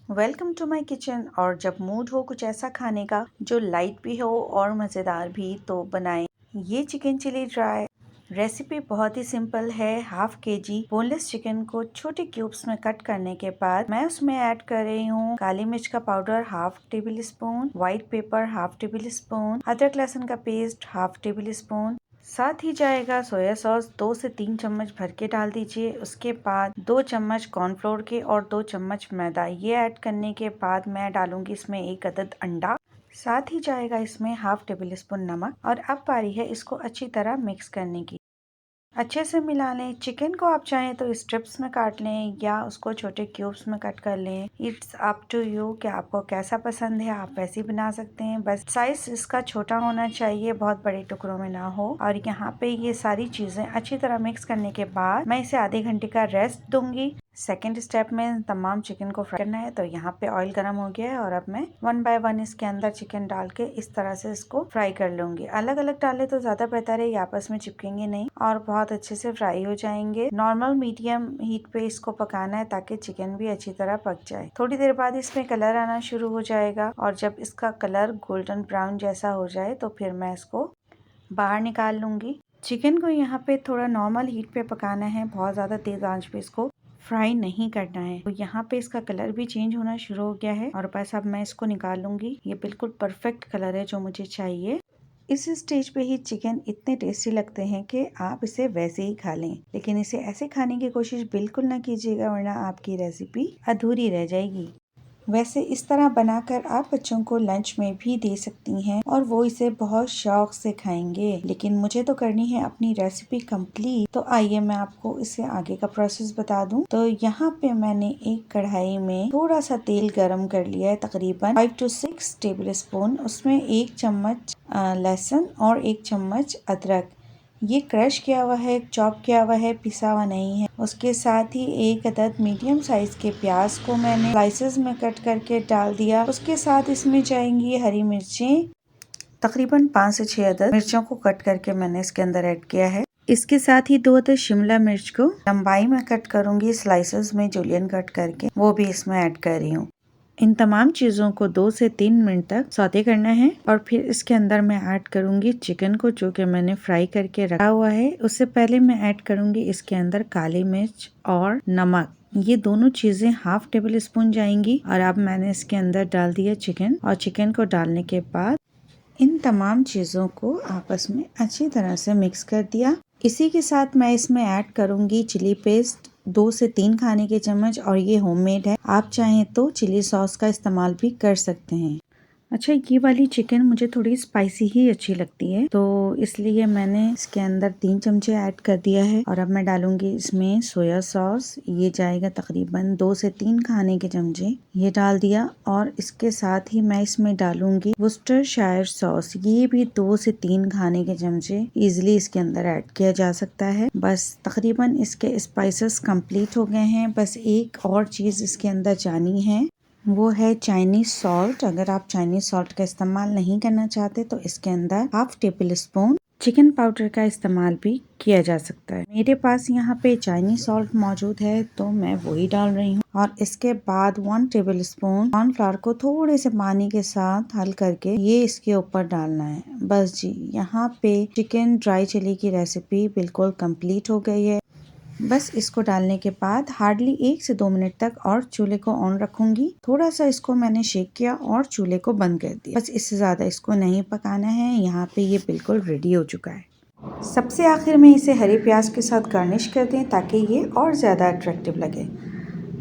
Welcome to my kitchen. और जब mood हो कुछ ऐसा खाने का जो लाइट भी हो और मज़ेदार भी, तो बनाएं ये चिकन चिली ड्राई। रेसिपी बहुत ही सिंपल है। हाफ केजी बोनलेस चिकन को छोटे क्यूब्स में कट करने के बाद मैं उसमें ऐड कर रही हूँ काली मिर्च का powder half table spoon, white paper half table spoon, अदरक लहसुन का पेस्ट हाफ टेबल स्पून, साथ ही जाएगा सोया सॉस 2 से 3 चम्मच भर के डाल दीजिए। उसके बाद 2 चम्मच कॉर्नफ्लोर के और 2 चम्मच मैदा। ये ऐड करने के बाद मैं डालूंगी इसमें 1 अदद अंडा। साथ ही जाएगा इसमें हाफ टेबल स्पून नमक। और अब बारी है इसको अच्छी तरह मिक्स करने की। अच्छे से मिला लें। चिकन को आप चाहें तो स्ट्रिप्स में काट लें या उसको छोटे क्यूब्स में कट कर लें। इट्स अप टू यू कि आपको कैसा पसंद है, आप वैसे ही बना सकते हैं। बस साइज इसका छोटा होना चाहिए, बहुत बड़े टुकड़ों में ना हो। और यहाँ पे ये सारी चीजें अच्छी तरह मिक्स करने के बाद मैं इसे आधे घंटे का रेस्ट दूंगी। सेकेंड स्टेप में तमाम चिकन को फ्राई करना है। तो यहाँ पे ऑयल गर्म हो गया है और अब मैं 1 बाय 1 इसके अंदर चिकन डाल के इस तरह से इसको फ्राई कर लूंगी। अलग अलग डाले तो ज्यादा बेहतर है, ये आपस में चिपकेंगे नहीं और बहुत अच्छे से फ्राई हो जाएंगे। नॉर्मल मीडियम हीट पे इसको पकाना है ताकि चिकन भी अच्छी तरह पक जाए। थोड़ी देर बाद इसमें कलर आना शुरू हो जाएगा और जब इसका कलर गोल्डन ब्राउन जैसा हो जाए तो फिर मैं इसको बाहर निकाल लूंगी। चिकन को यहाँ पे थोड़ा नॉर्मल हीट पे पकाना है, बहुत ज्यादा तेज आंच पे इसको फ्राई नहीं करना है। तो यहाँ पे इसका कलर भी चेंज होना शुरू हो गया है और बस अब मैं इसको निकाल लूंगी। ये बिल्कुल परफेक्ट कलर है जो मुझे चाहिए। इस स्टेज पे ही चिकन इतने टेस्टी लगते हैं कि आप इसे वैसे ही खा लें, लेकिन इसे ऐसे खाने की कोशिश बिल्कुल ना कीजिएगा वरना आपकी रेसिपी अधूरी रह जाएगी। वैसे इस तरह बनाकर आप बच्चों को लंच में भी दे सकती हैं और वो इसे बहुत शौक से खाएंगे। लेकिन मुझे तो करनी है अपनी रेसिपी कंप्लीट, तो आइए मैं आपको इससे आगे का प्रोसेस बता दूं। तो यहाँ पे मैंने एक कढ़ाई में थोड़ा सा तेल गरम कर लिया है, तकरीबन 5 to 6 टेबल स्पून। उसमें 1 चम्मच लहसुन और 1 चम्मच अदरक, ये क्रश किया हुआ है, चॉप किया हुआ है, पिसा हुआ नहीं है। उसके साथ ही 1 अदद मीडियम साइज के प्याज को मैंने स्लाइसेस में कट करके डाल दिया। उसके साथ इसमें जाएंगी हरी मिर्चें, तकरीबन 5 से 6 अदद मिर्चों को कट करके मैंने इसके अंदर ऐड किया है। इसके साथ ही 2 अदद शिमला मिर्च को लंबाई में कट करूंगी, स्लाइसेस में जूलियन कट करके वो भी इसमें ऐड कर रही हूँ। इन तमाम चीज़ों को 2 से 3 मिनट तक सौते करना है और फिर इसके अंदर मैं ऐड करूंगी चिकन को जो कि मैंने फ्राई करके रखा हुआ है। उससे पहले मैं ऐड करूंगी इसके अंदर काली मिर्च और नमक, ये दोनों चीजें हाफ टेबल स्पून जाएंगी। और अब मैंने इसके अंदर डाल दिया चिकन और चिकन को डालने के बाद इन तमाम चीज़ों को आपस में अच्छी तरह से मिक्स कर दिया। इसी के साथ मैं इसमें ऐड करूंगी चिली पेस्ट 2 से 3 खाने के चम्मच और ये होममेड है, आप चाहें तो चिली सॉस का इस्तेमाल भी कर सकते हैं। अच्छा, ये वाली चिकन मुझे थोड़ी स्पाइसी ही अच्छी लगती है, तो इसलिए मैंने इसके अंदर 3 चमचे ऐड कर दिया है। और अब मैं डालूंगी इसमें सोया सॉस, ये जाएगा तकरीबन 2 से 3 खाने के चमचे, ये डाल दिया। और इसके साथ ही मैं इसमें डालूंगी वुस्टरशायर सॉस, ये भी 2 से 3 खाने के चमचे इजिली इसके अंदर ऐड किया जा सकता है। बस तकरीबन इसके स्पाइसेस कंप्लीट हो गए हैं। बस एक और चीज इसके अंदर जानी है, वो है चाइनीज सॉल्ट। अगर आप चाइनीज सॉल्ट का इस्तेमाल नहीं करना चाहते तो इसके अंदर half table spoon chicken powder का इस्तेमाल भी किया जा सकता है। मेरे पास यहाँ पे चाइनीज सॉल्ट मौजूद है तो मैं वही डाल रही हूँ। और इसके बाद 1 टेबल स्पून कॉर्नफ्लावर को थोड़े से पानी के साथ हल करके ये इसके ऊपर डालना है। बस जी, यहाँ पे चिकन ड्राई चिली की रेसिपी बिल्कुल कंप्लीट हो गई है। बस इसको डालने के बाद हार्डली 1 से 2 मिनट तक और चूल्हे को ऑन रखूंगी। थोड़ा सा इसको मैंने शेक किया और चूल्हे को बंद कर दिया। बस इससे ज्यादा इसको नहीं पकाना है। यहाँ पे ये बिल्कुल रेडी हो चुका है। सबसे आखिर में इसे हरे प्याज के साथ गार्निश कर दें ताकि ये और ज्यादा अट्रैक्टिव लगे।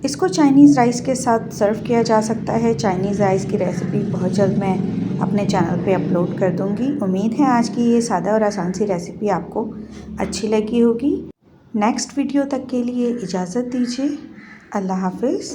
इसको चाइनीज राइस के साथ सर्व किया जा सकता है। चाइनीज राइस की रेसिपी बहुत जल्द मैं अपने चैनल पे अपलोड कर दूंगी। उम्मीद है आज की ये सादा और आसान सी रेसिपी आपको अच्छी लगी होगी। नेक्स्ट वीडियो तक के लिए इजाज़त दीजिए। अल्लाह हाफिज़।